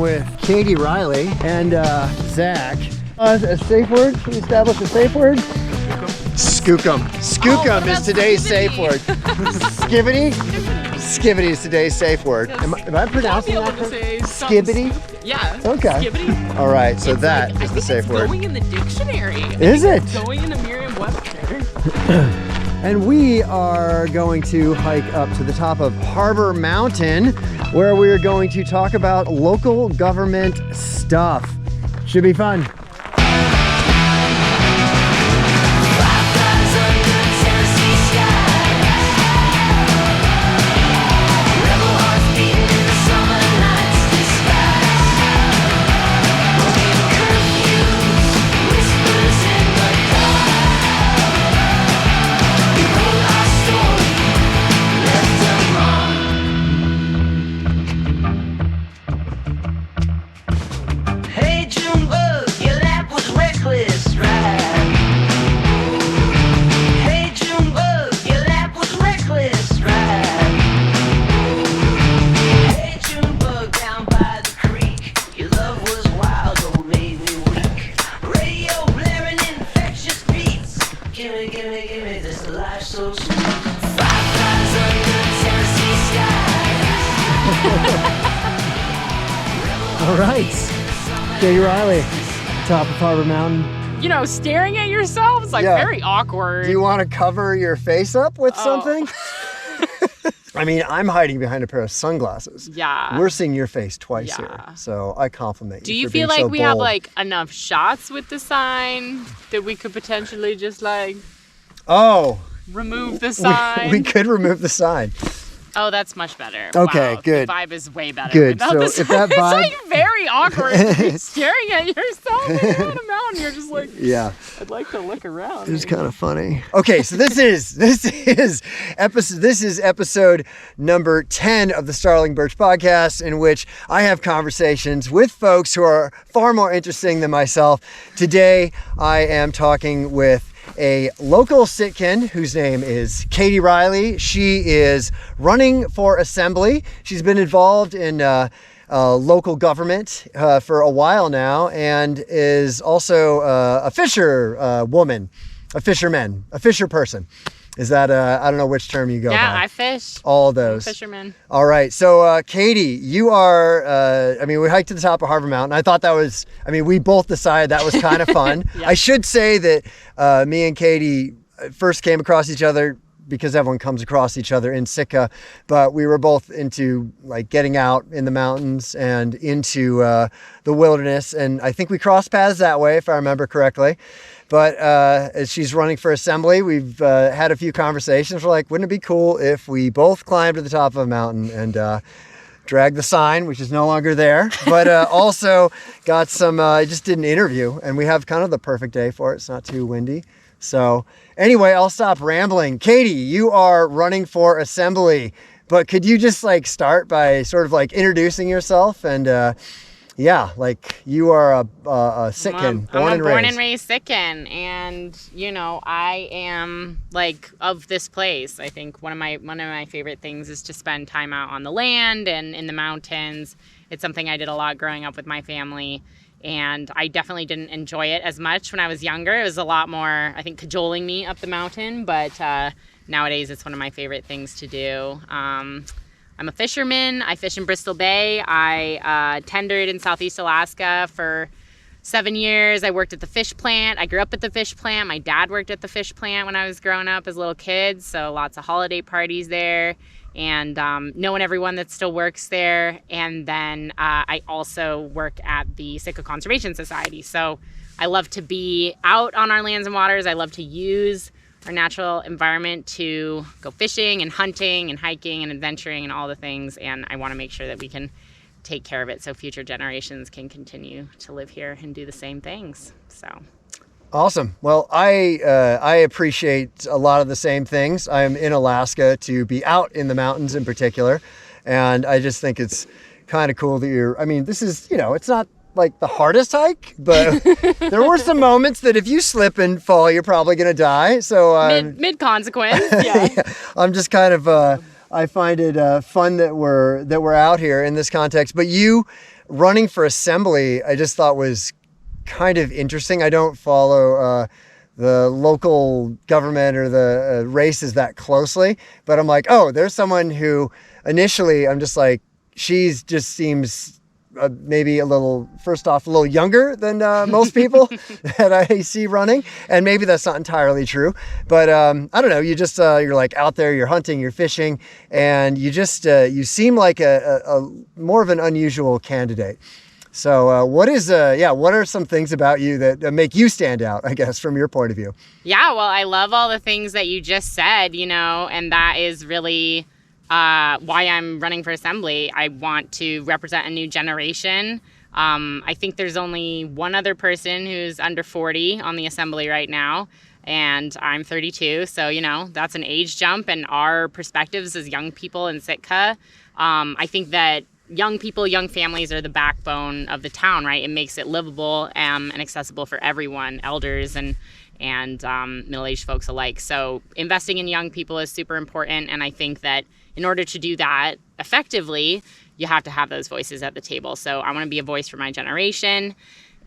with Katie Riley and Zach. A safe word? Should we establish a safe word? Skookum. Skookum is today's safe word. Skivity? Skivity is today's safe word. Am I pronouncing that correctly? Skivity? Yeah. Okay. Skivity. All right, so that is the safe word. Going in the dictionary. Is it? Going in the Merriam-Webster. And we are going to hike up to the top of Harbor Mountain, where we are going to talk about local government stuff. Should be fun. All right, Katie Riley, top of Harbor Mountain. You know, staring at yourself is like very awkward. Do you want to cover your face up with something? I mean, I'm hiding behind a pair of sunglasses. Yeah. We're seeing your face twice here, so I compliment you. Do you for feel being like so we bold. have like enough shots with the sign that we could potentially just like remove the sign? We could remove the sign. Oh, that's much better. Okay, wow, good. The vibe is way better. Good. So if that vibe, it's like very awkward to be staring at yourself on a mountain. You're just like, I'd like to look around. It's kind of funny. Okay, so this is episode number 10 of the Starling Birch podcast, in which I have conversations with folks who are far more interesting than myself. Today, I am talking with a local Sitkan whose name is Katie Riley. She is running for assembly. She's been involved in local government for a while now, and is also a fisher person. Is that I don't know which term you go by. Yeah, I fish. All of those. Fisherman. All right. So, Katie, you are, we hiked to the top of Harbor Mountain. I thought that was, we both decided that was kind of fun. I should say that me and Katie first came across each other because everyone comes across each other in Sitka, but we were both into like getting out in the mountains and into the wilderness. And I think we crossed paths that way, if I remember correctly. But as she's running for assembly, we've had a few conversations. We're like, wouldn't it be cool if we both climbed to the top of a mountain and dragged the sign, which is no longer there, but also got some, just did an interview, and we have kind of the perfect day for it. It's not too windy. So anyway, I'll stop rambling. Katie, you are running for assembly, but could you just like start by sort of like introducing yourself and you are a Sitkan, born and raised Sitkan, and I am like of this place. I think one of my favorite things is to spend time out on the land and in the mountains. It's something I did a lot growing up with my family, and I definitely didn't enjoy it as much when I was younger. It was a lot more, I think, cajoling me up the mountain, but nowadays it's one of my favorite things to do. I'm a fisherman. I fish in Bristol Bay. I tendered in Southeast Alaska for 7 years. I worked at the fish plant. I grew up at the fish plant. My dad worked at the fish plant when I was growing up as little kids, so lots of holiday parties there, and knowing everyone that still works there. And then I also work at the Sitka Conservation Society, so I love to be out on our lands and waters. I love to use our natural environment to go fishing and hunting and hiking and adventuring and all the things, and I want to make sure that we can take care of it so future generations can continue to live here and do the same things. So awesome. Well, I appreciate a lot of the same things. I'm in Alaska to be out in the mountains in particular, and I just think it's kind of cool that this is, it's not like the hardest hike, but there were some moments that if you slip and fall, you're probably going to die. So mid consequence. Yeah. I'm just kind of, I find it fun that we're out here in this context, but you running for assembly, I just thought was kind of interesting. I don't follow the local government or the races that closely, but I'm like, oh, there's someone who initially I'm just like, she's just seems maybe first off, a little younger than most people that I see running. And maybe that's not entirely true, but I don't know. You just, you're like out there, you're hunting, you're fishing, and you just, you seem like a more of an unusual candidate. So what are some things about you that make you stand out, I guess, from your point of view? Yeah, well, I love all the things that you just said, and that is really why I'm running for assembly. I want to represent a new generation. I think there's only one other person who's under 40 on the assembly right now, and I'm 32. So, that's an age jump, and our perspectives as young people in Sitka, I think that young people, young families are the backbone of the town, right? It makes it livable and accessible for everyone, elders and middle-aged folks alike. So investing in young people is super important, and I think that in order to do that effectively, you have to have those voices at the table. So I want to be a voice for my generation.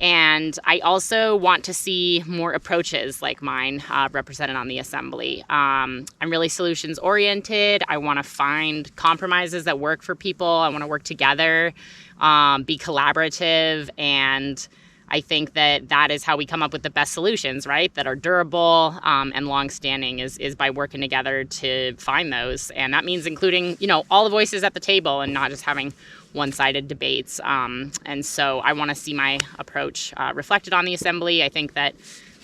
And I also want to see more approaches like mine represented on the assembly. I'm really solutions oriented. I want to find compromises that work for people. I want to work together, be collaborative, and I think that is how we come up with the best solutions, right? That are durable and long-standing is by working together to find those. And that means including, all the voices at the table and not just having one-sided debates. And so I want to see my approach reflected on the assembly. I think that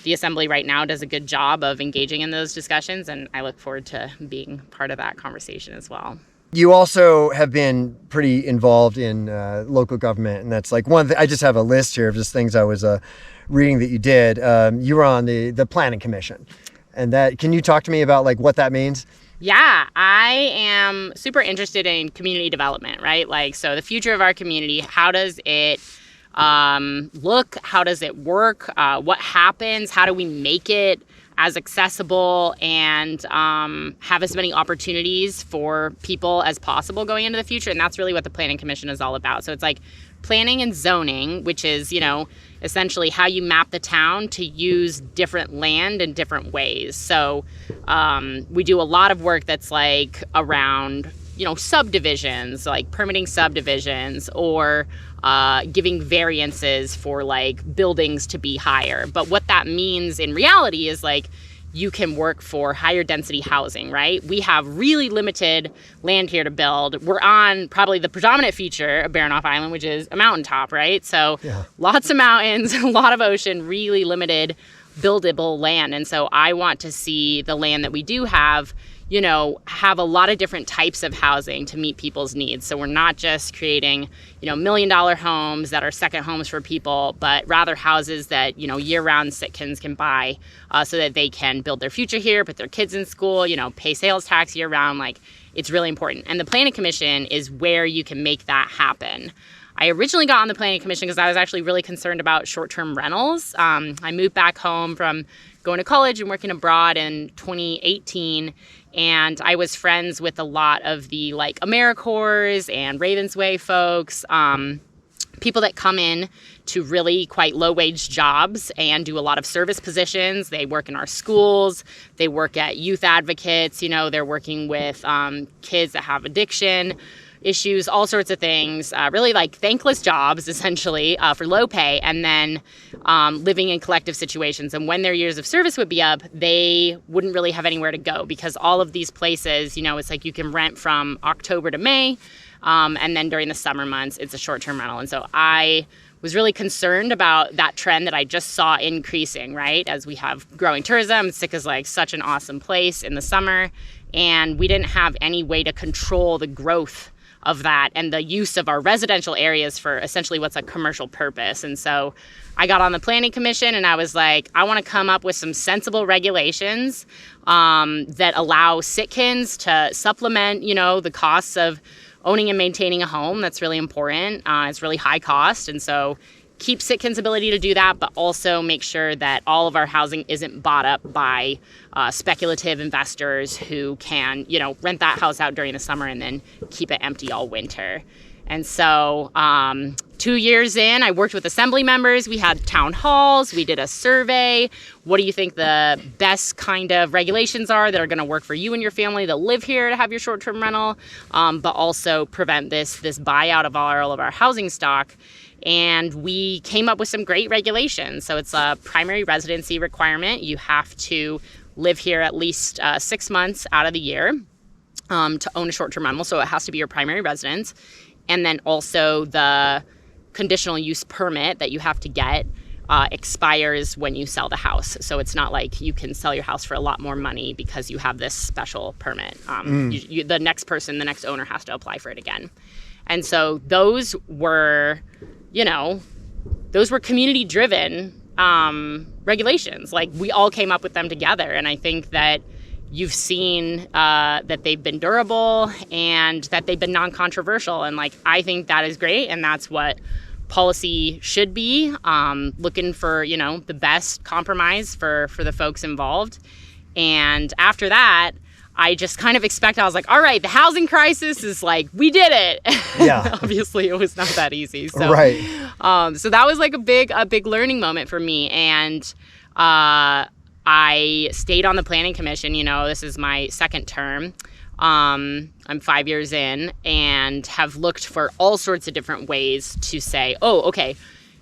the assembly right now does a good job of engaging in those discussions, and I look forward to being part of that conversation as well. You also have been pretty involved in local government, and that's like one thing. I just have a list here of just things I was reading that you did. You were on the planning commission, and that, can you talk to me about like what that means? Yeah, I am super interested in community development, right? Like, so the future of our community, how does it look? How does it work? What happens? How do we make it as accessible and have as many opportunities for people as possible going into the future? And that's really what the Planning Commission is all about. So it's like planning and zoning, which is, essentially how you map the town to use different land in different ways. So we do a lot of work that's like around, subdivisions, like permitting subdivisions or giving variances for like buildings to be higher. But what that means in reality is like you can work for higher density housing, right? We have really limited land here to build. We're on probably the predominant feature of Baranof Island, which is a mountaintop, right? So lots of mountains, a lot of ocean, really limited buildable land. And so I want to see the land that we do have, have a lot of different types of housing to meet people's needs. So we're not just creating, $1 million homes that are second homes for people, but rather houses that, year-round Sitkans can buy so that they can build their future here, put their kids in school, pay sales tax year-round. Like, it's really important. And the Planning Commission is where you can make that happen. I originally got on the Planning Commission because I was actually really concerned about short-term rentals. I moved back home from going to college and working abroad in 2018, and I was friends with a lot of the like AmeriCorps and Ravensway folks, people that come in to really quite low-wage jobs and do a lot of service positions. They work in our schools. They work at youth advocates. They're working with kids that have addiction issues, all sorts of things, really like thankless jobs, essentially, for low pay, and then living in collective situations. And when their years of service would be up, they wouldn't really have anywhere to go because all of these places, it's like you can rent from October to May, and then during the summer months, it's a short-term rental. And so I was really concerned about that trend that I just saw increasing, right? As we have growing tourism, Sitka's like such an awesome place in the summer, and we didn't have any way to control the growth of that and the use of our residential areas for essentially what's a commercial purpose. And so I got on the Planning Commission and I was like, I want to come up with some sensible regulations that allow Sitkans to supplement, the costs of owning and maintaining a home. That's really important. It's really high cost. And so keep Sitkans' ability to do that, but also make sure that all of our housing isn't bought up by speculative investors who can, rent that house out during the summer and then keep it empty all winter. And so 2 years in, I worked with assembly members. We had town halls. We did a survey. What do you think the best kind of regulations are that are going to work for you and your family that live here to have your short-term rental, but also prevent this buyout of all of our housing stock? And we came up with some great regulations. So it's a primary residency requirement. You have to live here at least 6 months out of the year to own a short-term rental. So it has to be your primary residence. And then also the conditional use permit that you have to get expires when you sell the house. So it's not like you can sell your house for a lot more money because you have this special permit. The next person, the next owner has to apply for it again. And so those were community-driven regulations. Like, we all came up with them together. And I think that you've seen that they've been durable and that they've been non-controversial. And I think that is great. And that's what policy should be, looking for, the best compromise for the folks involved. And after that, I just kind of I was like, all right, the housing crisis is we did it. Yeah. Obviously, it was not that easy. So, right. So that was a big learning moment for me. And I stayed on the planning commission. This is my second term. I'm 5 years in and have looked for all sorts of different ways to say, oh, okay,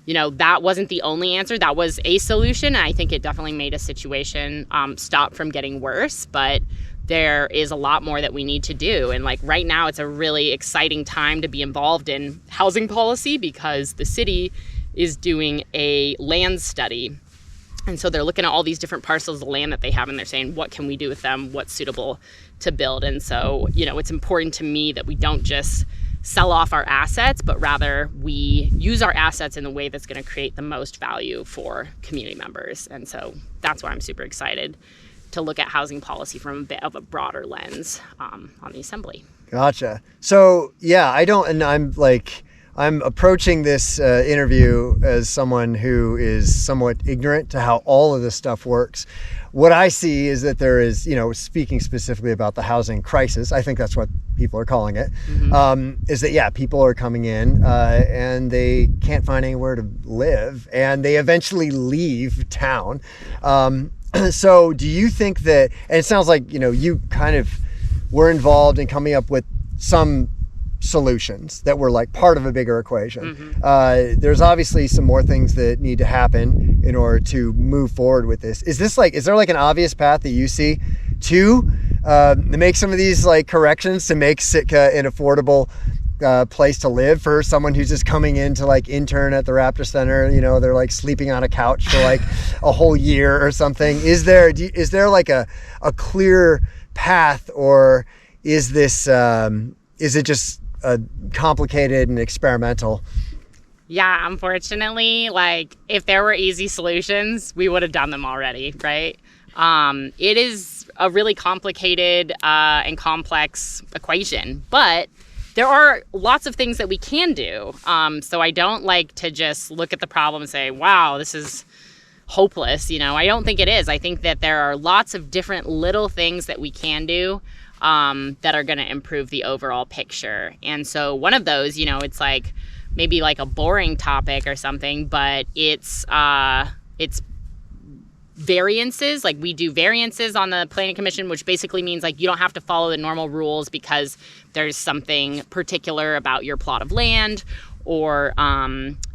that wasn't the only answer. That was a solution. And I think it definitely made a situation stop from getting worse. But there is a lot more that we need to do. And right now, it's a really exciting time to be involved in housing policy because the city is doing a land study. And so they're looking at all these different parcels of land that they have, and they're saying, what can we do with them? What's suitable to build? And so, it's important to me that we don't just sell off our assets, but rather we use our assets in a way that's going to create the most value for community members. And so that's why I'm super excited to look at housing policy from a bit of a broader lens on the Assembly. Gotcha. So, yeah, I'm approaching this interview as someone who is somewhat ignorant to how all of this stuff works. What I see is that there is, speaking specifically about the housing crisis, I think that's what people are calling it, is that, people are coming in and they can't find anywhere to live and they eventually leave town. So do you think that, and it sounds like, you kind of were involved in coming up with some solutions that were part of a bigger equation. There's obviously some more things that need to happen in order to move forward with this. Is there an obvious path that you see to make some of these corrections to make Sitka an affordable place to live for someone who's just coming in to intern at the Raptor Center? They're sleeping on a couch for a whole year or something. Is there a clear path, or is this is it just complicated and experimental? Yeah, unfortunately, if there were easy solutions, we would have done them already, right? It is a really complicated and complex equation, but there are lots of things that we can do. So I don't like to just look at the problem and say, wow, this is hopeless. I don't think it is. I think that there are lots of different little things that we can do that are going to improve the overall picture. And so one of those, it's maybe a boring topic or something, but it's variances. We do variances on the planning commission, which basically means you don't have to follow the normal rules because there's something particular about your plot of land, or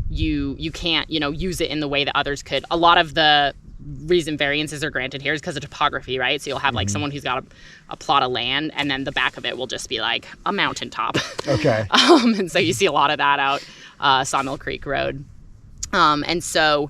you can't use it in the way that others could. A lot of the reason variances are granted here is because of topography, right? So you'll have someone who's got a plot of land, and then the back of it will just be a mountaintop. Okay. And so you see a lot of that out Sawmill Creek Road. And so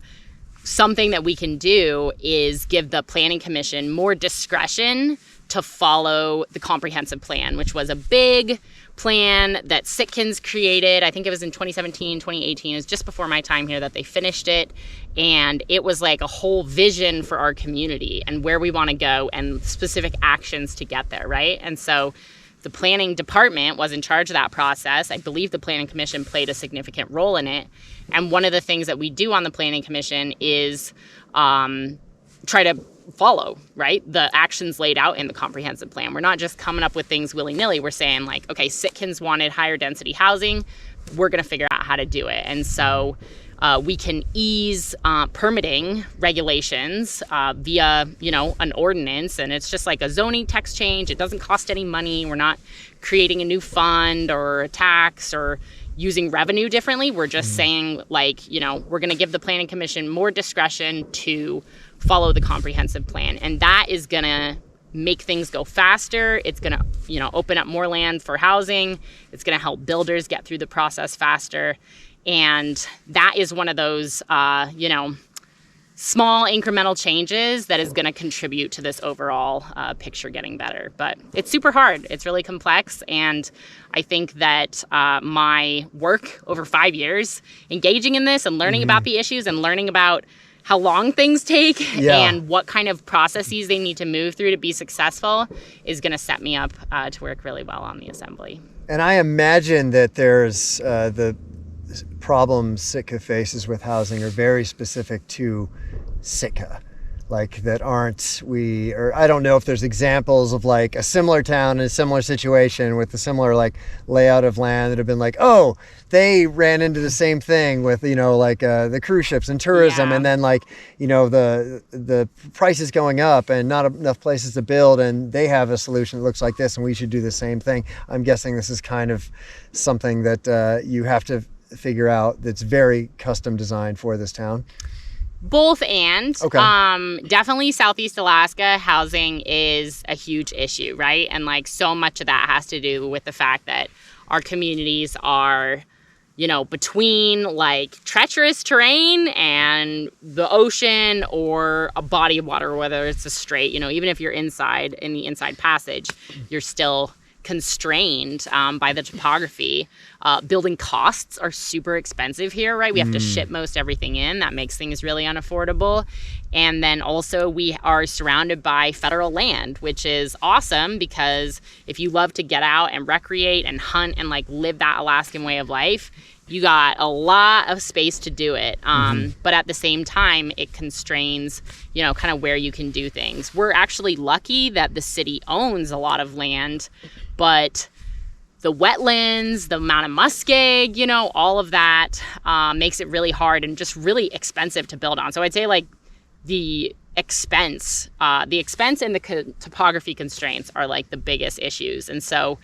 something that we can do is give the planning commission more discretion to follow the comprehensive plan, which was a big plan that Sitkans created. I think it was in 2017, 2018. It was just before my time here that they finished it. And it was a whole vision for our community and where we want to go and specific actions to get there, right? And so the planning department was in charge of that process. I believe the planning commission played a significant role in it. And one of the things that we do on the planning commission is try to follow, right, the actions laid out in the comprehensive plan. We're not just coming up with things willy-nilly. We're saying okay, Sitkans wanted higher density housing. we're going to figure out how to do it. And so we can ease permitting regulations via, an ordinance. And it's just like a zoning text change. It doesn't cost any money. We're not creating a new fund or a tax or using revenue differently. We're just saying, we're going to give the Planning Commission more discretion to follow the comprehensive plan. And that is going to make things go faster. It's going to, open up more land for housing. It's going to help builders get through the process faster. And that is one of those, small incremental changes that is going to contribute to this overall picture getting better. But it's super hard. It's really complex. And I think that my work over 5 years engaging in this and learning about the issues and learning about how long things take and what kind of processes they need to move through to be successful is going to set me up to work really well on the assembly. And I imagine that there's the problems Sitka faces with housing are very specific to Sitka, that I don't know if there's examples of a similar town in a similar situation with a similar layout of land that have been they ran into the same thing with the cruise ships and tourism and then the prices going up and not enough places to build, and they have a solution that looks like this and we should do the same thing. I'm guessing this is kind of something that you have to figure out that's very custom designed for this town. Both and. Okay. Definitely Southeast Alaska housing is a huge issue, right? And so much of that has to do with the fact that our communities are, between treacherous terrain and the ocean or a body of water, whether it's a strait, even if you're inside in the Inside Passage, you're still constrained by the topography. Building costs are super expensive here, right? We have to ship most everything in. That makes things really unaffordable. And then also we are surrounded by federal land, which is awesome because if you love to get out and recreate and hunt and live that Alaskan way of life, you got a lot of space to do it. But at the same time, it constrains, kind of where you can do things. We're actually lucky that the city owns a lot of land, but the wetlands, the amount of muskeg, all of that makes it really hard and just really expensive to build on. So I'd say the expense and the topography constraints are the biggest issues. And so,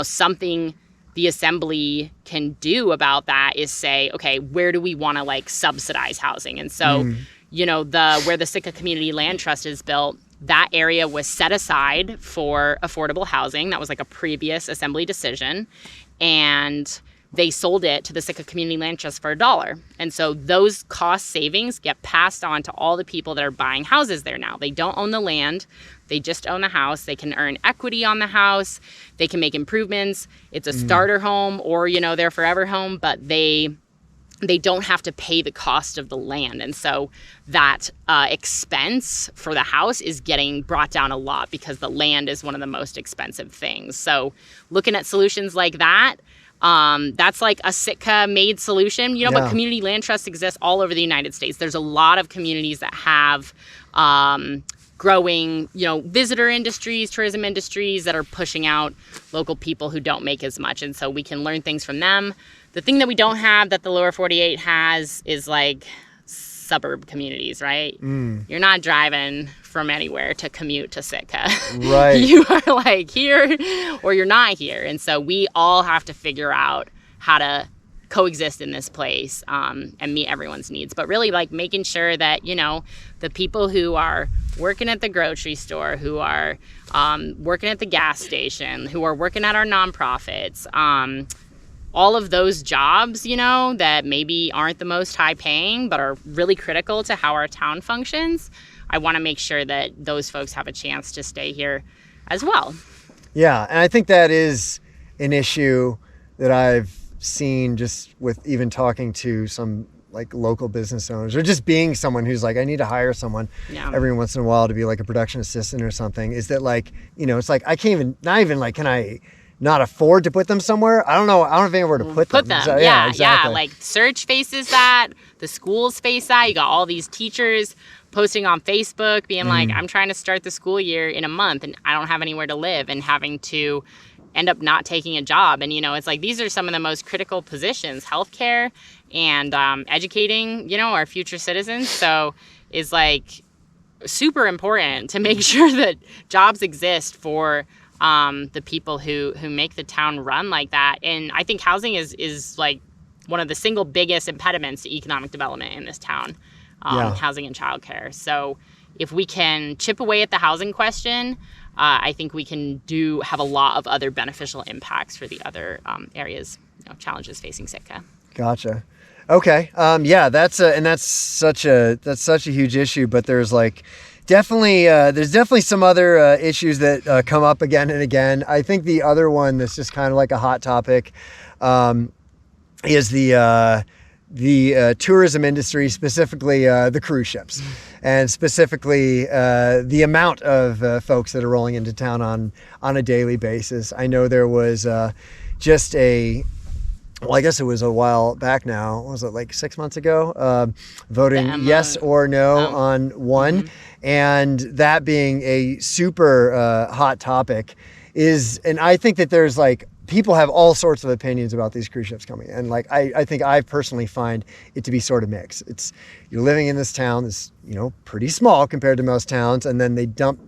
something the assembly can do about that is say, okay, where do we want to subsidize housing? And so, where the Sitka Community Land Trust is built, that area was set aside for affordable housing. That was a previous assembly decision. And they sold it to the Sitka Community Land Trust for $1. And so those cost savings get passed on to all the people that are buying houses there now. They don't own the land. They just own the house. They can earn equity on the house. They can make improvements. It's a starter home or, their forever home, but they don't have to pay the cost of the land. And so that expense for the house is getting brought down a lot because the land is one of the most expensive things. So looking at solutions like that, that's a Sitka-made solution, but community land trusts exist all over the United States. There's a lot of communities that have growing, visitor industries, tourism industries that are pushing out local people who don't make as much. And so we can learn things from them. The thing that we don't have that the lower 48 has is suburb communities, right? You're not driving from anywhere to commute to Sitka. Right. You are here or you're not here. And so we all have to figure out how to coexist in this place and meet everyone's needs. But really making sure that, the people who are working at the grocery store, who are working at the gas station, who are working at our nonprofits, all of those jobs, that maybe aren't the most high paying, but are really critical to how our town functions. I want to make sure that those folks have a chance to stay here as well. Yeah. And I think that is an issue that I've seen just with even talking to some local business owners or just being someone who's I need to hire someone every once in a while to be a production assistant or something, is that it's I can't even, not even can I not afford to put them somewhere? I don't know. I don't have anywhere to put them. So, exactly. Search faces that. The schools face that. You got all these teachers posting on Facebook being I'm trying to start the school year in a month and I don't have anywhere to live, and having to end up not taking a job. And, it's like these are some of the most critical positions, healthcare and educating, our future citizens. So is like super important to make sure that jobs exist for the people who make the town run like that. And I think housing is like one of the single biggest impediments to economic development in this town, housing and childcare. So if we can chip away at the housing question, I think we can have a lot of other beneficial impacts for the other areas, challenges facing Sitka. Gotcha. Okay. That's such a huge issue, but there's definitely some other issues that come up again and again. I think the other one that's just kind of like a hot topic is the tourism industry, specifically the cruise ships, and specifically the amount of folks that are rolling into town on a daily basis. I know there was I guess it was a while back now. Was it like 6 months ago? Voting yes or no on one. Mm-hmm. And that being a super hot topic and I think that there's people have all sorts of opinions about these cruise ships coming. And I think I personally find it to be sort of mixed. You're living in this town that's, pretty small compared to most towns. And then they dump,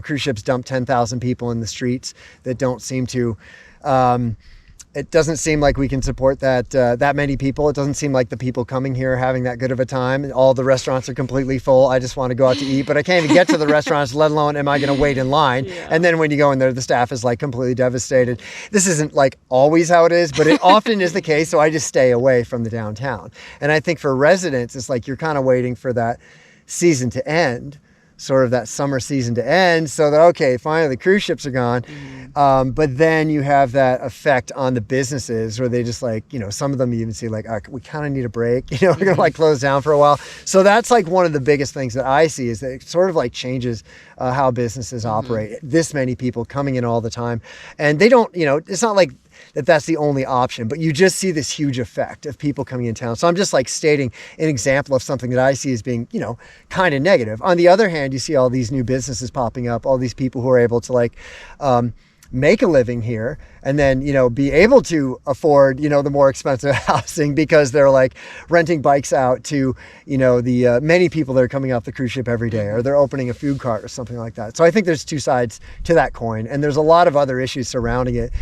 cruise ships dump 10,000 people in the streets that don't seem to, it doesn't seem like we can support that many people. It doesn't seem like the people coming here are having that good of a time. All the restaurants are completely full. I just want to go out to eat, but I can't even get to the restaurants, let alone am I going to wait in line. Yeah. And then when you go in there, the staff is completely devastated. This isn't always how it is, but it often is the case. So I just stay away from the downtown. And I think for residents, it's you're kind of waiting for that season to end, sort of that summer season to end, so that, okay, finally the cruise ships are gone. Mm-hmm. But then you have that effect on the businesses where they just some of them you even see we kind of need a break, we're going to close down for a while. So that's one of the biggest things that I see is that it sort of changes how businesses operate. This many people coming in all the time, and they don't, it's not like that's the only option, but you just see this huge effect of people coming in town. So I'm just stating an example of something that I see as being, kind of negative. On the other hand, you see all these new businesses popping up, all these people who are able to make a living here and then, be able to afford, the more expensive housing because they're renting bikes out to, the many people that are coming off the cruise ship every day, or they're opening a food cart or something like that. So I think there's two sides to that coin, and there's a lot of other issues surrounding it.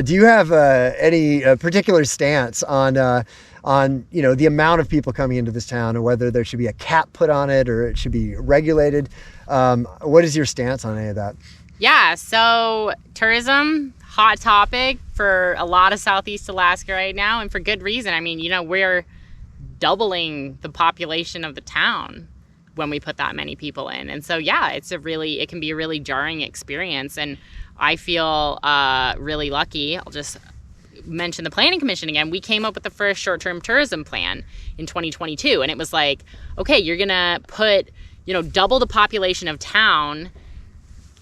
Do you have any particular stance on the amount of people coming into this town, and whether there should be a cap put on it or it should be regulated? What is your stance on any of that? Yeah, so tourism, hot topic for a lot of Southeast Alaska right now, and for good reason. I mean, we're doubling the population of the town when we put that many people in. And so, yeah, it can be a really jarring experience. And I feel really lucky. I'll just mention the Planning Commission again. We came up with the first short-term tourism plan in 2022. And it was okay, you're going to put, double the population of town,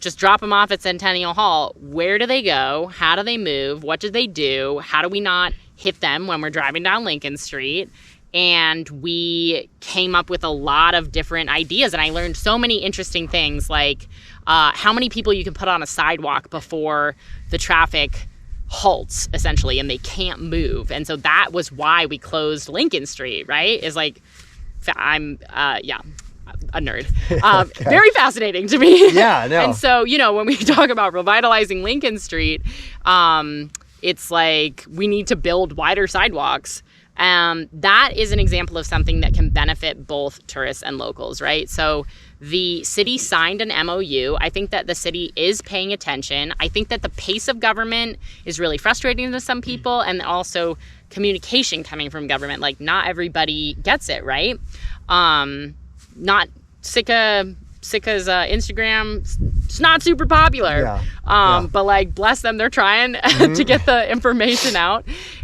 just drop them off at Centennial Hall. Where do they go? How do they move? What do they do? How do we not hit them when we're driving down Lincoln Street? And we came up with a lot of different ideas. And I learned so many interesting things, how many people you can put on a sidewalk before the traffic halts, essentially, and they can't move. And so that was why we closed Lincoln Street, right? I'm a nerd. Okay. Very fascinating to me. Yeah, no. And so, when we talk about revitalizing Lincoln Street, it's we need to build wider sidewalks. That is an example of something that can benefit both tourists and locals, right? So the city signed an MOU. I think that the city is paying attention. I think that the pace of government is really frustrating to some people, and also communication coming from government. Not everybody gets it, right? Not Sitka's Instagram, it's not super popular. Yeah. But bless them, they're trying to get the information out.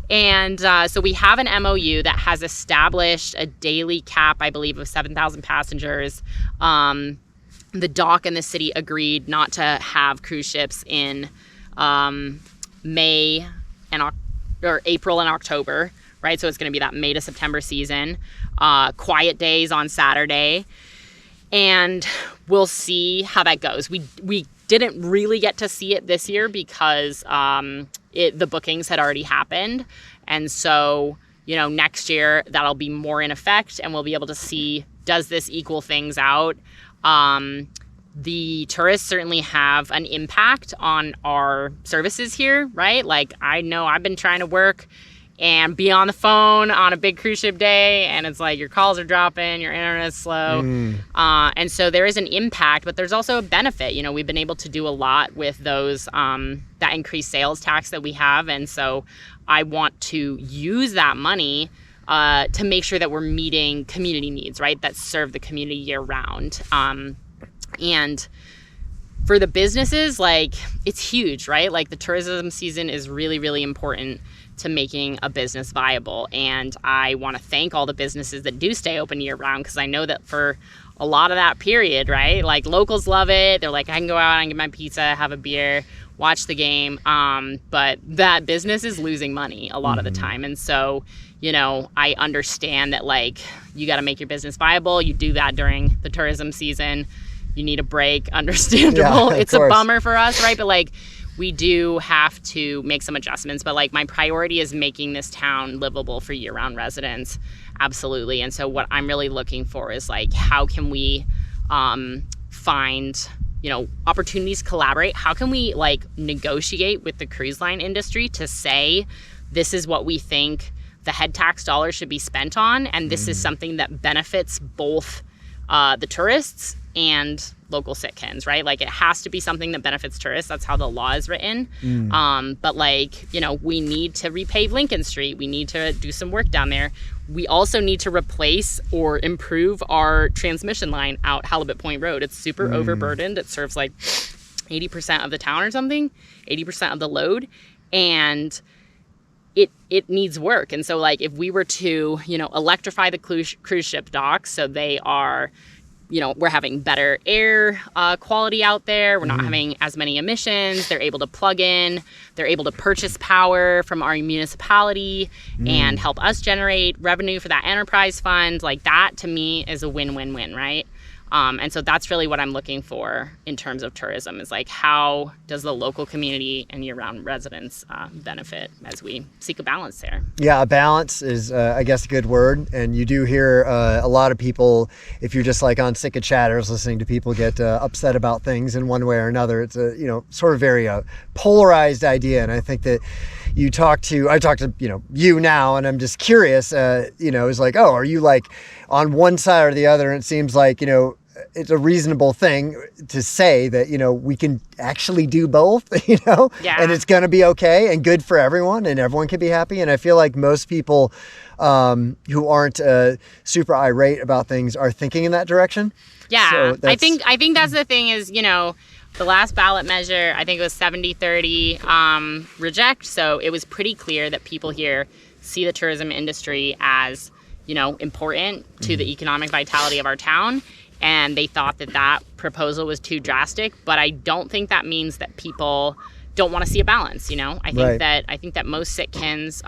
And so we have an MOU that has established a daily cap, I believe, of 7,000 passengers. The dock and the city agreed not to have cruise ships in May or April and October, right? So it's going to be that May to September season. Quiet days on Saturday. And we'll see how that goes. We didn't really get to see it this year because the bookings had already happened. And so, next year that'll be more in effect and we'll be able to see, does this equal things out? The tourists certainly have an impact on our services here, right? Like, I know I've been trying to work and be on the phone on a big cruise ship day, and it's like your calls are dropping, your internet's slow. And so there is an impact, but there's also a benefit. We've been able to do a lot with those, that increased sales tax that we have. And so I want to use that money to make sure that we're meeting community needs, right? That serve the community year round. And for the businesses, like, it's huge, right? Like, the tourism season is really, really important to making a business viable. And I want to thank all the businesses that do stay open year round, because I know that for a lot of that period, right? Like, locals love it. They're like, I can go out and get my pizza, have a beer, watch the game. But that business is losing money a lot of the time. And so, I understand that, like, you got to make your business viable. You do that during the tourism season. You need a break, understandable. It's a bummer for us, right? But, like, we do have to make some adjustments. But, like, my priority is making this town livable for year-round residents. Absolutely. And so what I'm really looking for is, like, how can we find, opportunities to collaborate? How can we, like, negotiate with the cruise line industry to say, this is what we think the head tax dollars should be spent on, and this is something that benefits both the tourists and local Sitkans, right? Like, it has to be something that benefits tourists. That's how the law is written. But, like, we need to repave Lincoln Street. We need to do some work down there. We also need to replace or improve our transmission line out Halibut Point Road. It's super overburdened. It serves like 80% of the town or something, 80% of the load. And it needs work. And so, like, if we were to, electrify the cruise ship docks so they are, we're having better air quality out there. We're not having as many emissions. They're able to plug in. They're able to purchase power from our municipality and help us generate revenue for that enterprise fund. Like, that to me is a win-win-win, right? And so that's really what I'm looking for in terms of tourism, is like, how does the local community and year-round residents benefit as we seek a balance there? Yeah, a balance is, I guess, a good word. And you do hear a lot of people, if you're just like on Sitka Chatters, listening to people get upset about things in one way or another. It's a, sort of very polarized idea. And I think that I talk to, you now, and I'm just curious, it's like, oh, are you like on one side or the other? And it seems like, it's a reasonable thing to say that, we can actually do both, and it's going to be okay and good for everyone, and everyone can be happy. And I feel like most people who aren't super irate about things are thinking in that direction. Yeah, so I think that's the thing is, the last ballot measure, I think it was 70-30 reject. So it was pretty clear that people here see the tourism industry as, important to the economic vitality of our town. And they thought that proposal was too drastic. But I don't think that means that people don't want to see a balance. I think that most Sitkans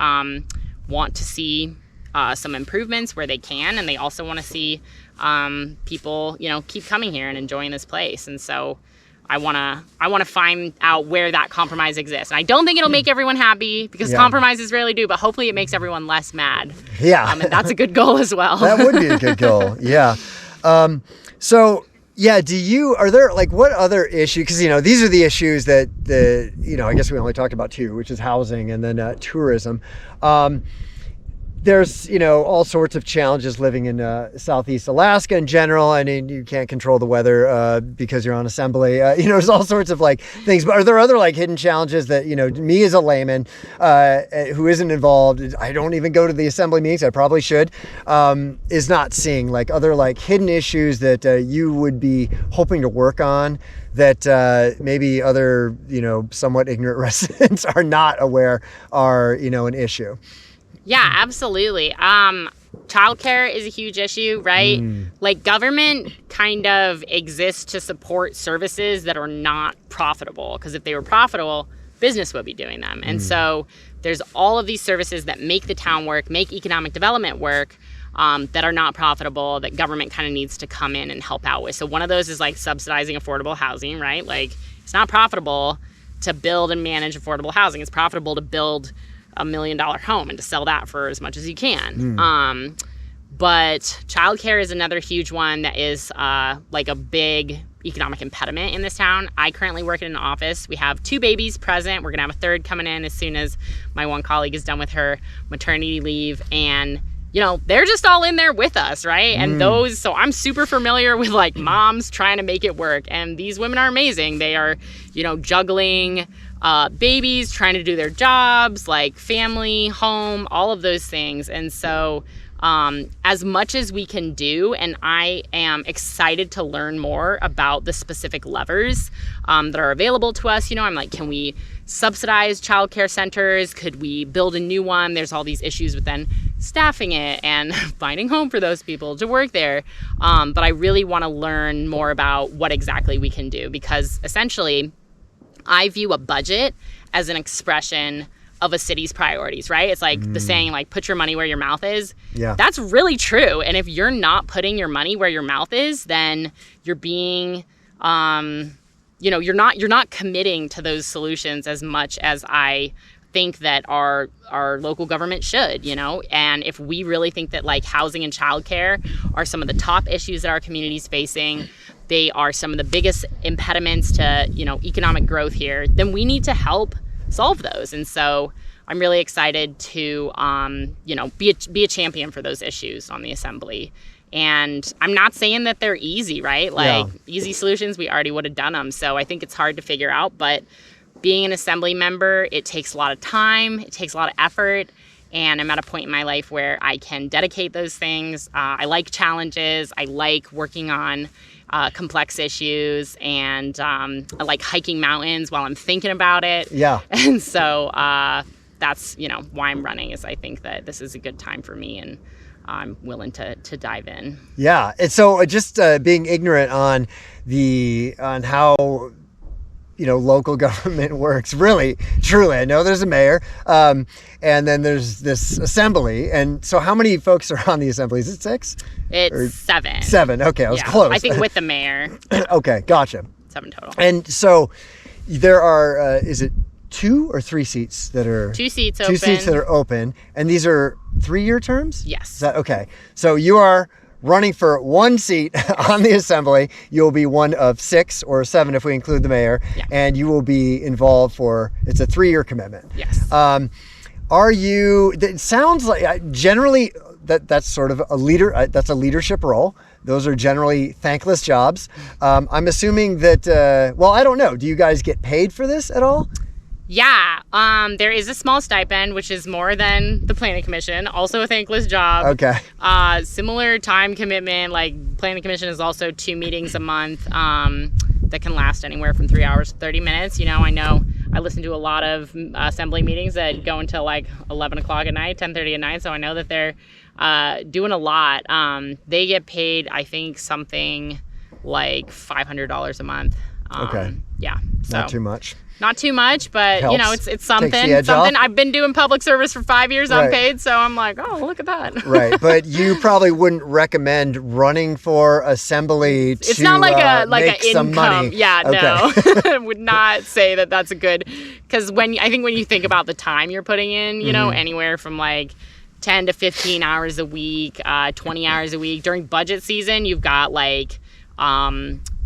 want to see some improvements where they can, and they also want to see people, keep coming here and enjoying this place. And so I want to find out where that compromise exists. And I don't think it'll make everyone happy, because compromises rarely do, but hopefully it makes everyone less mad. Yeah. And that's a good goal as well. That would be a good goal. Yeah. So yeah, are there, like, what other issue? Because, these are the issues that I guess we only talked about two, which is housing and then tourism. There's, all sorts of challenges living in Southeast Alaska in general. I mean, you can't control the weather because you're on Assembly. There's all sorts of, like, things. But are there other, like, hidden challenges that, me as a layman who isn't involved, I don't even go to the Assembly meetings, I probably should, is not seeing, like, other, like, hidden issues that you would be hoping to work on that maybe other, somewhat ignorant residents are not aware are, an issue? Yeah, absolutely. Childcare is a huge issue, right? Like, government kind of exists to support services that are not profitable, because if they were profitable, business would be doing them. And so there's all of these services that make the town work, make economic development work, that are not profitable that government kind of needs to come in and help out with. So one of those is like subsidizing affordable housing, right? Like it's not profitable to build and manage affordable housing. It's profitable to build $1 million home and to sell that for as much as you can. But childcare is another huge one that is like a big economic impediment in this town. I currently work in an office. We have 2 babies present. We're gonna have a 3rd coming in as soon as my one colleague is done with her maternity leave. And you know, they're just all in there with us, right? And so I'm super familiar with like moms trying to make it work. And these women are amazing. They are, you know, juggling babies, trying to do their jobs, like family, home, all of those things. And so as much as we can do, and I am excited to learn more about the specific levers that are available to us. You know, I'm like, can we subsidize childcare centers? Could we build a new one? There's all these issues with then staffing it and finding home for those people to work there. But I really want to learn more about what exactly we can do, because essentially I view a budget as an expression of a city's priorities, right? It's like the saying, like, put your money where your mouth is. Yeah. That's really true. And if you're not putting your money where your mouth is, then you're being, you know, you're not committing to those solutions as much as I think that our local government should, you know. And if we really think that like housing and childcare are some of the top issues that our community's facing, they are some of the biggest impediments to, you know, economic growth here, then we need to help solve those. And so I'm really excited to, you know, be a champion for those issues on the Assembly. And I'm not saying that they're easy, right? Like easy solutions, we already would have done them. So I think it's hard to figure out, but being an Assembly member, it takes a lot of time, it takes a lot of effort, and I'm at a point in my life where I can dedicate those things. I like challenges, I like working on complex issues, and I like hiking mountains while I'm thinking about it. Yeah. And so that's, you know, why I'm running, is I think that this is a good time for me, and I'm willing to dive in. Yeah. And so just being ignorant on how, you know, local government works, really, truly. I know there's a mayor, and then there's this assembly. And so how many folks are on the assembly? Is it 6? It's 7. 7. Okay. I was close. I think with the mayor. Okay. Gotcha. 7 total. And so there are, is it 2 or 3 seats that are 2 seats open? 2 seats that are open. And these are 3-year terms? Yes. Is that okay? So you are running for 1 seat on the Assembly. You'll be one of 6 or 7 if we include the mayor, and you will be involved it's a 3-year commitment. Yes. It sounds like generally that's sort of a leader, that's a leadership role. Those are generally thankless jobs. I'm assuming that, well, I don't know. Do you guys get paid for this at all? Yeah, there is a small stipend, which is more than the Planning Commission. Also a thankless job. Okay. Similar time commitment, like Planning Commission is also 2 meetings a month that can last anywhere from 3 hours to 30 minutes. You know I listen to a lot of Assembly meetings that go until like 11 o'clock at night, 10:30 at night. So I know that they're doing a lot. They get paid, I think, something like $500 a month. Okay. Yeah. So. Not too much. Not too much, but helps. You know, it's something. Something. I've been doing public service for 5 years unpaid, so I'm like, oh, look at that. Right, but you probably wouldn't recommend running for Assembly to. It's not like an income. Money. Yeah, okay. No, I would not say that that's a good, because I think when you think about the time you're putting in, you know, anywhere from like 10 to 15 hours a week, 20 hours a week during budget season, you've got like.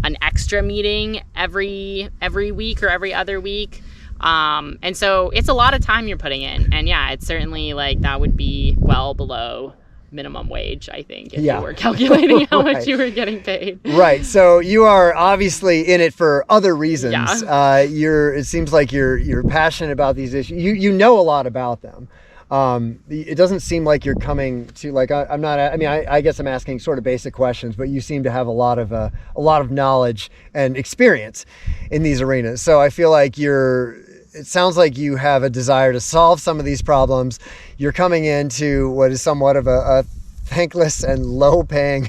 An extra meeting every week or every other week. And so it's a lot of time you're putting in. And yeah, it's certainly like that would be well below minimum wage, I think, if you were calculating how much you were getting paid. Right. So you are obviously in it for other reasons. Yeah. It seems like you're passionate about these issues. You know a lot about them. It doesn't seem like you're coming to like, I guess I'm asking sort of basic questions, but you seem to have a lot of knowledge and experience in these arenas. So I feel like it sounds like you have a desire to solve some of these problems. You're coming into what is somewhat of a thankless and low-paying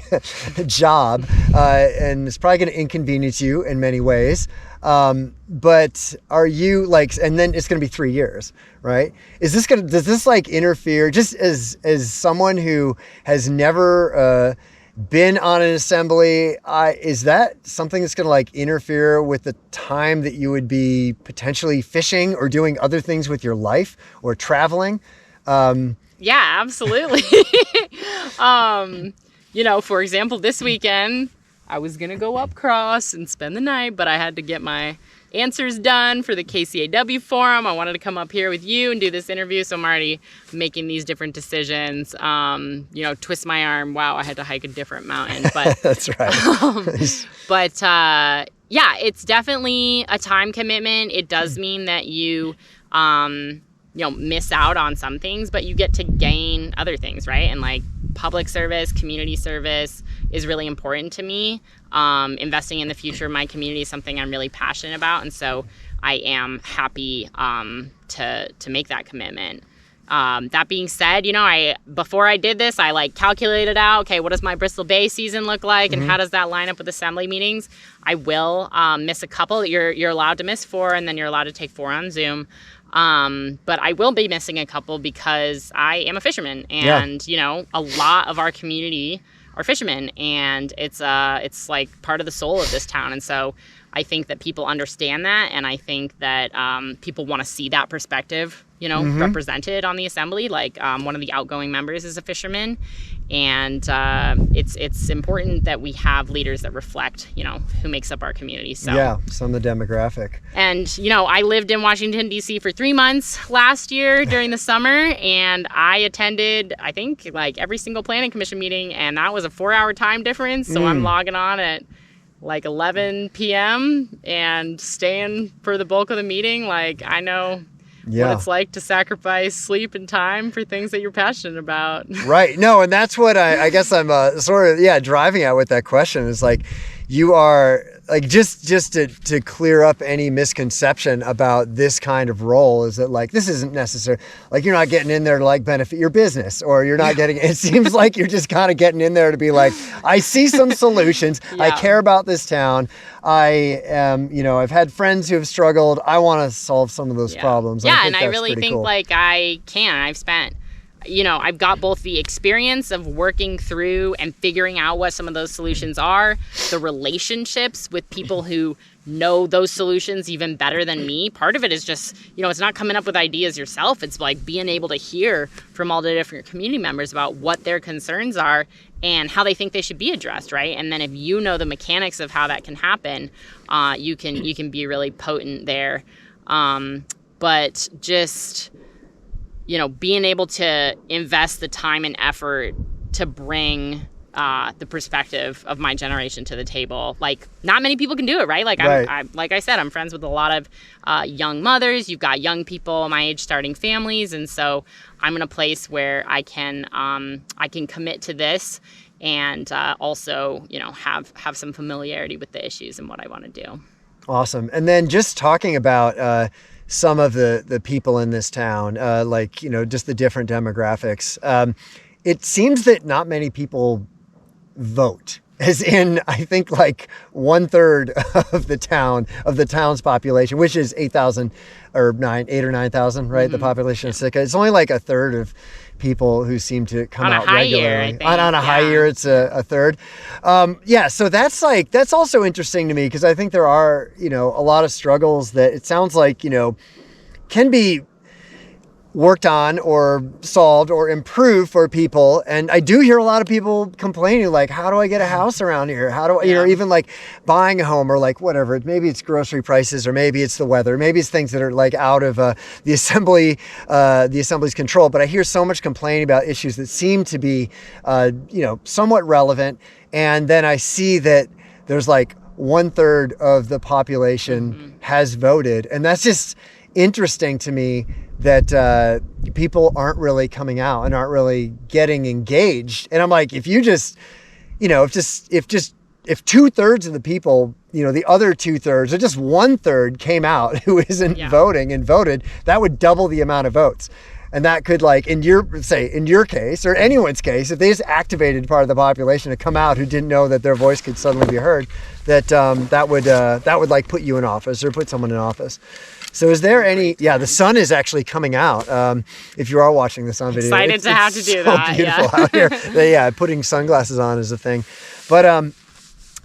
job, and it's probably going to inconvenience you in many ways. But are you like, and then it's going to be 3 years, right? Does this like interfere, just as someone who has never been on an assembly, is that something that's going to like interfere with the time that you would be potentially fishing or doing other things with your life or traveling? Yeah, absolutely. For example, this weekend, I was going to go up cross and spend the night, but I had to get my answers done for the KCAW forum. I wanted to come up here with you and do this interview, so I'm already making these different decisions. Twist my arm. Wow, I had to hike a different mountain. But that's right. Yeah, it's definitely a time commitment. It does mean that you miss out on some things, but you get to gain other things, right? And like public service, community service is really important to me. Investing in the future of my community is something I'm really passionate about, and so I am happy to make that commitment. That being said, before I did this, I like calculated out, okay, what does my Bristol Bay season look like, and how does that line up with assembly meetings? I will miss a couple. You're allowed to miss 4, and then you're allowed to take 4 on Zoom. But I will be missing a couple because I am a fisherman, and a lot of our community are fishermen, and it's like part of the soul of this town. And so I think that people understand that, and I think that people want to see that perspective, represented on the assembly. Like one of the outgoing members is a fisherman, and it's important that we have leaders that reflect, who makes up our community. So yeah, some of the demographic. And I lived in Washington D.C. for 3 months last year during the summer, and I attended, I think, like every single planning commission meeting, and that was a 4-hour time difference. So I'm logging on at like 11 p.m. and staying for the bulk of the meeting. Like I know what it's like to sacrifice sleep and time for things that you're passionate about. Right. No, and that's what I guess I'm sort of driving at with that question is like, you are like, just to clear up any misconception about this kind of role, is that like, this isn't necessary. Like you're not getting in there to like benefit your business, or you're not getting, it seems like you're just kind of getting in there to be like, I see some solutions. I care about this town. I am, I've had friends who have struggled. I want to solve some of those problems. Yeah. And I really think cool. Like I can. I've spent, I've got both the experience of working through and figuring out what some of those solutions are, the relationships with people who know those solutions even better than me. Part of it is just, it's not coming up with ideas yourself. It's like being able to hear from all the different community members about what their concerns are and how they think they should be addressed, right? And then if you know the mechanics of how that can happen, you can be really potent there. But just being able to invest the time and effort to bring the perspective of my generation to the table. Like, not many people can do it, right? Like, I'm like I said, I'm friends with a lot of young mothers. You've got young people my age starting families, and so I'm in a place where I can commit to this and also, have some familiarity with the issues and what I want to do. Awesome. And then just talking about some of the people in this town, just the different demographics. It seems that not many people vote, as in, I think like 1/3 of the town's population, which is 8,000 or 8 or 9,000, right? The population of Sitka. It's only like 1/3 of people who seem to come out regularly. On a high year, it's a third. So that's also interesting to me, because I think there are, a lot of struggles that it sounds like, can be worked on or solved or improved for people. And I do hear a lot of people complaining, like, how do I get a house around here? How do I, even like buying a home, or like whatever, maybe it's grocery prices, or maybe it's the weather, maybe it's things that are like out of the assembly's control. But I hear so much complaining about issues that seem to be, somewhat relevant. And then I see that there's like 1/3 of the population has voted. And that's just interesting to me, that people aren't really coming out and aren't really getting engaged. And I'm like, if you just, if 2/3 of the people, the other 2/3, or just 1/3 came out who isn't voting and voted, that would double the amount of votes. And that could, like, in your case, or anyone's case, if they just activated part of the population to come out who didn't know that their voice could suddenly be heard, that that would like put you in office or put someone in office. So is there any? Yeah, the sun is actually coming out. If you are watching this on video, Excited to have to do that. Beautiful out here. Yeah, putting sunglasses on is a thing. But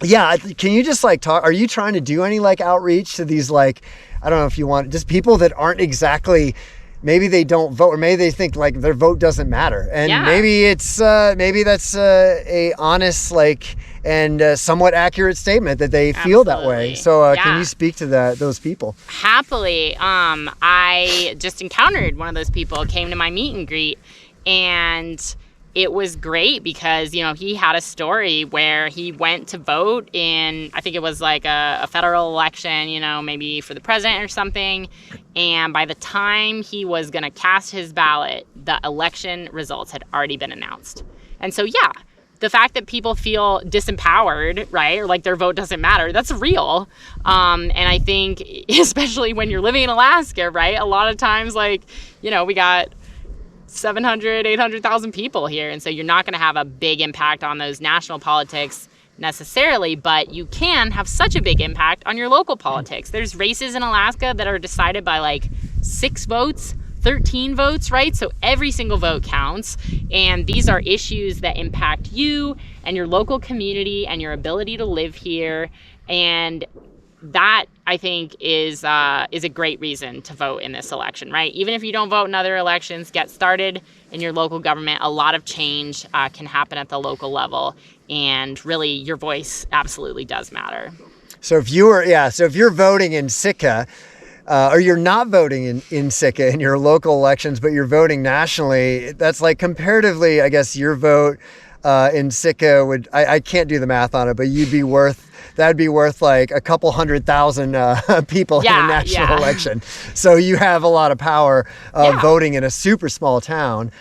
yeah, can you just like talk? Are you trying to do any like outreach to these like, I don't know if you want just people that aren't exactly. Maybe they don't vote, or maybe they think like their vote doesn't matter, and maybe it's maybe that's a honest like and somewhat accurate statement that they feel that way. So can you speak to those people? Happily, I just encountered one of those people. Came to my meet and greet, and it was great because, you know, he had a story where he went to vote in, I think it was like a federal election, you know, maybe for the president or something. And by the time he was going to cast his ballot, the election results had already been announced. And so, yeah, the fact that people feel disempowered, right, or like their vote doesn't matter, that's real. And I think especially when you're living in Alaska, right, a lot of times, like, you know, we got 700, 800,000 people here. And so you're not going to have a big impact on those national politics necessarily, but you can have such a big impact on your local politics. There's races in Alaska that are decided by like 6 votes, 13 votes, right? So every single vote counts. And these are issues that impact you and your local community and your ability to live here. And that, I think, is a great reason to vote in this election, right? Even if you don't vote in other elections, get started in your local government. A lot of change can happen at the local level, and really, your voice absolutely does matter. So if you're voting in Sitka, or you're not voting in Sitka in your local elections, but you're voting nationally, that's like comparatively, I guess, your vote in Sitka would, I can't do the math on it, but that'd be worth like a couple 100,000 people in a national election. So you have a lot of power voting in a super small town,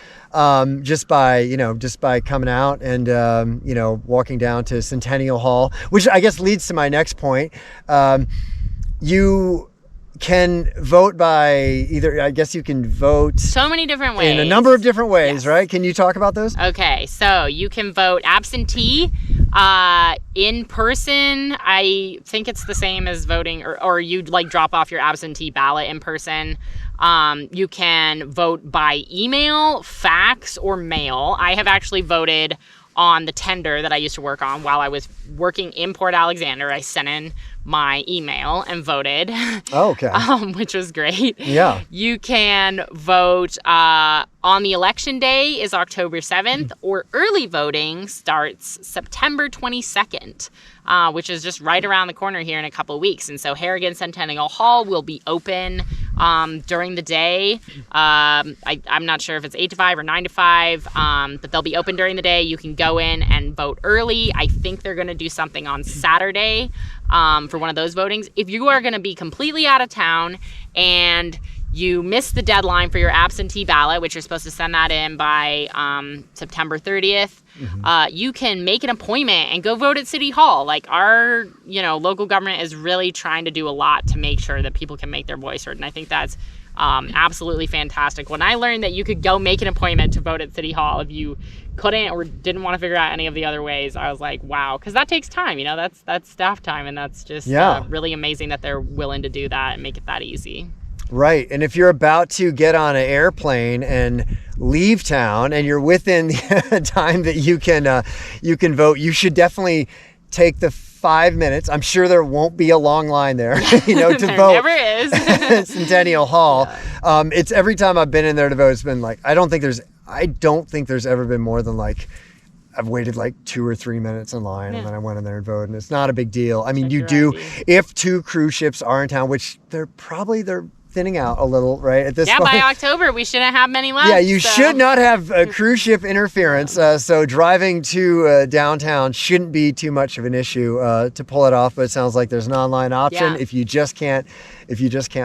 just by coming out and, walking down to Centennial Hall, which I guess leads to my next point. You can vote by either, I guess you can vote so many different ways. In a number of different ways, right? Can you talk about those? Okay, so you can vote absentee, in person. I think it's the same as voting, or you'd like drop off your absentee ballot in person. You can vote by email, fax, or mail. I have actually voted on the tender that I used to work on while I was working in Port Alexander. I sent in my email and voted. Oh, okay. Which was great. Yeah. You can vote on the election day is October 7th, or early voting starts September 22nd, which is just right around the corner here in a couple of weeks. And so Harrigan Centennial Hall will be open during the day. I'm not sure if it's 8 to 5 or 9 to 5, but they'll be open during the day. You can go in and vote early. I think they're going to do something on Saturday for one of those votings. If you are going to be completely out of town and you miss the deadline for your absentee ballot, which you're supposed to send that in by September 30th, you can make an appointment and go vote at City Hall. Like, our local government is really trying to do a lot to make sure that people can make their voice heard. And I think that's absolutely fantastic. When I learned that you could go make an appointment to vote at City Hall if you couldn't or didn't want to figure out any of the other ways, I was like, wow, because that takes time. That's staff time, and that's just really amazing that they're willing to do that and make it that easy. Right. And if you're about to get on an airplane and leave town and you're within the time that you can vote, you should definitely take the 5 minutes. I'm sure there won't be a long line there, to there vote. Never is. Centennial Hall. Yeah. It's every time I've been in there to vote, it's been like, I don't think there's ever been more than like, I've waited like 2 or 3 minutes in line, and then I went in there and voted, and it's not a big deal. I mean, if 2 cruise ships are in town, which they're thinning out a little, right, at this point. Yeah, by October, we shouldn't have many left. Yeah, you should not have a cruise ship interference, so driving to downtown shouldn't be too much of an issue to pull it off, but it sounds like there's an online option if you just can't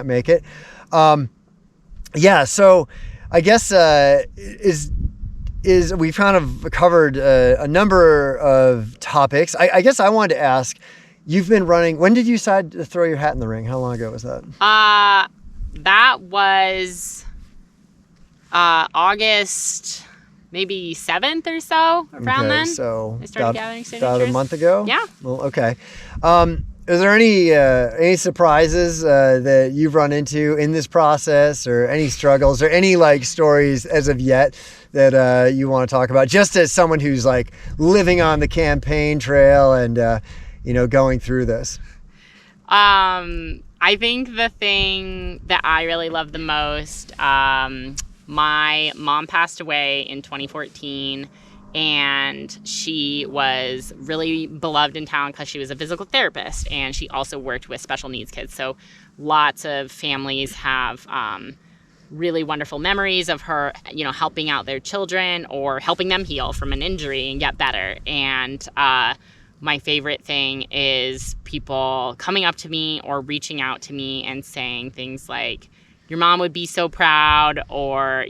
make it. So I guess we've kind of covered a number of topics. I guess I wanted to ask, you've been running, when did you decide to throw your hat in the ring? How long ago was that? That was August maybe 7th or so, around then. So I started gathering signatures. About a month ago? Yeah. Well, okay. Is there any surprises that you've run into in this process, or any struggles, or any like stories as of yet that you want to talk about, just as someone who's like living on the campaign trail and going through this? I think the thing that I really love the most, my mom passed away in 2014. And she was really beloved in town because she was a physical therapist, and she also worked with special needs kids. So lots of families have really wonderful memories of her, helping out their children or helping them heal from an injury and get better. And my favorite thing is people coming up to me or reaching out to me and saying things like, your mom would be so proud, or,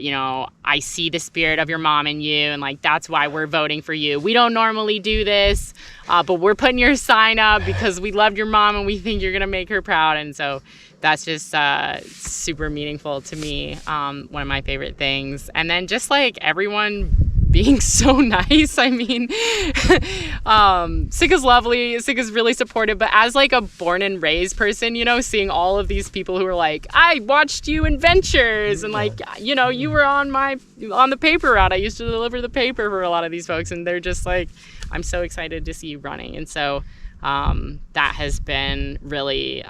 I see the spirit of your mom in you, and like, that's why we're voting for you. We don't normally do this, but we're putting your sign up because we loved your mom and we think you're going to make her proud. And so that's just super meaningful to me. One of my favorite things. And then just like everyone being so nice. I mean, Sitka's lovely. Sitka's really supportive. But as like a born and raised person, seeing all of these people who are like, I watched you in Ventures, and like, you were on the paper route. I used to deliver the paper for a lot of these folks, and they're just like, I'm so excited to see you running. And so that has been really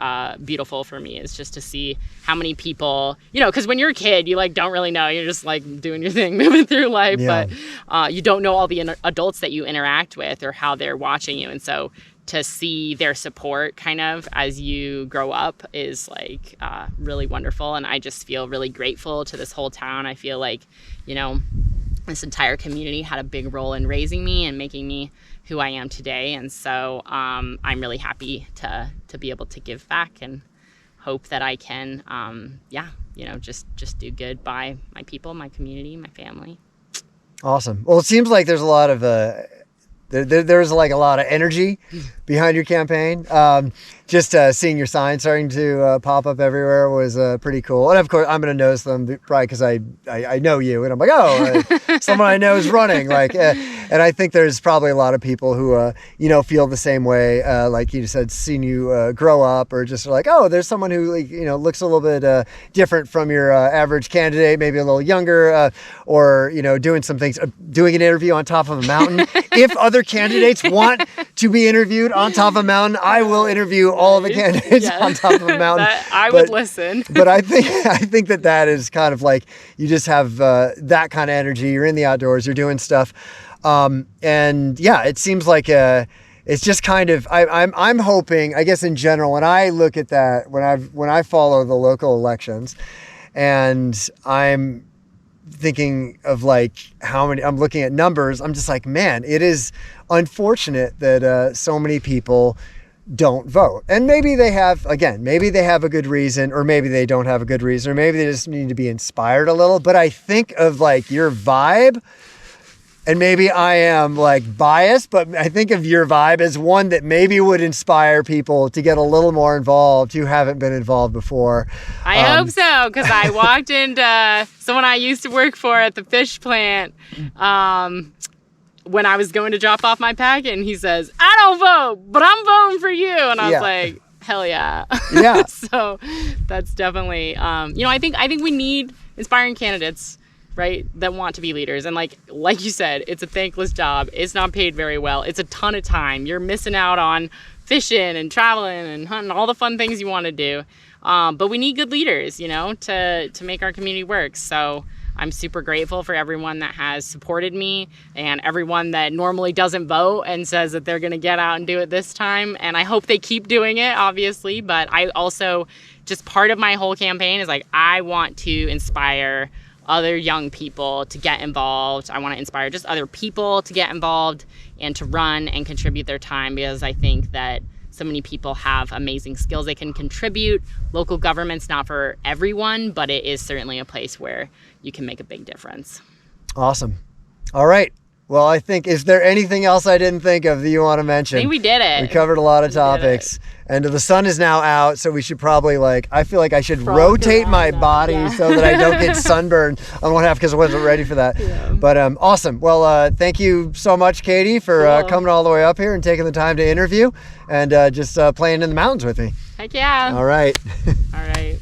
beautiful for me, is just to see how many people, because when you're a kid, you like don't really know. You're just like doing your thing, moving through life, Yeah. But you don't know all the adults that you interact with or how they're watching you. And so to see their support kind of as you grow up is like really wonderful. And I just feel really grateful to this whole town. I feel like, this entire community had a big role in raising me and making me who I am today. And so I'm really happy to be able to give back, and hope that I can, just do good by my people, my community, my family. Awesome. Well, it seems like there's a lot of there's like a lot of energy behind your campaign. Just seeing your signs starting to pop up everywhere was pretty cool. And of course, I'm going to notice them probably because I know you, and I'm like, someone I know is running. Like, and I think there's probably a lot of people who feel the same way. Like you said, seeing you grow up, or just like, there's someone who looks a little bit different from your average candidate, maybe a little younger, or doing some things, doing an interview on top of a mountain. If other candidates want to be interviewed on top of a mountain, I will interview all the candidates on top of a mountain. I would listen. But I think that is kind of like, you just have that kind of energy. You're in the outdoors, you're doing stuff. And yeah, it seems like it's just kind of, I'm hoping, I guess in general, when I look at that, when I follow the local elections, and I'm thinking of like how many, I'm looking at numbers, I'm just like, man, it is unfortunate that so many people don't vote. And maybe they have a good reason, or maybe they don't have a good reason, or maybe they just need to be inspired a little. But I think of like your vibe, and maybe I am like biased, but I think of your vibe as one that maybe would inspire people to get a little more involved who haven't been involved before. I hope so, because I walked into someone I used to work for at the fish plant when I was going to drop off my packet, and he says, I don't vote, but I'm voting for you. And I was like, hell yeah. Yeah. So that's definitely, I think we need inspiring candidates, right, that want to be leaders. And like you said, it's a thankless job. It's not paid very well. It's a ton of time. You're missing out on fishing and traveling and hunting, all the fun things you want to do. But we need good leaders, to make our community work. So I'm super grateful for everyone that has supported me, and everyone that normally doesn't vote and says that they're going to get out and do it this time. And I hope they keep doing it, obviously. But I also, just part of my whole campaign is like, I want to inspire other young people to get involved. I want to inspire just other people to get involved and to run and contribute their time, because I think that so many people have amazing skills they can contribute. Local government's not for everyone, but it is certainly a place where you can make a big difference. Awesome. All right. Well, I think, is there anything else I didn't think of that you want to mention? I think we did it. We covered a lot of topics. And the sun is now out, so we should probably I feel like I should rotate my body so that I don't get sunburned on one half because I wasn't ready for that. Yeah. But awesome. Well, thank you so much, Katie, for coming all the way up here and taking the time to interview and just playing in the mountains with me. Heck yeah. All right. All right.